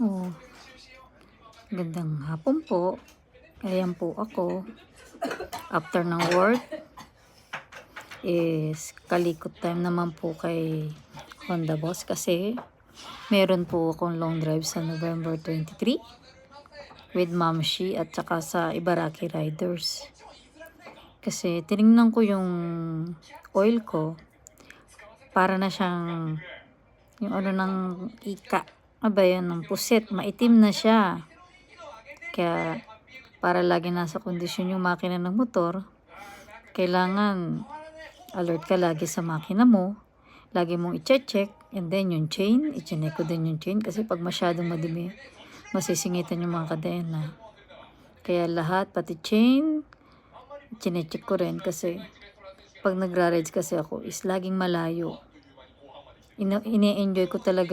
Oh, gandang hapon po. Ayan po ako. After ng work is kalikot time naman po kay Honda Boss kasi meron po akong long drive sa November 23 with Ma'am Shi at saka sa Ibaraki Riders. Kasi tinignan ko yung oil ko, para na siyang yung ano ng ika. Aba yan, ng puset, maitim na siya. Kaya para lagi nasa kondisyon yung makina ng motor, kailangan alert ka lagi sa makina mo. Lagi mong i-check, and then yung chain, i-check ko din yung chain kasi pag masyadong madumi, masisingitan yung mga kadena. Kaya lahat, pati chain, i-check ko rin kasi pag nagra-rides kasi ako is laging malayo. Ini-enjoy ko talaga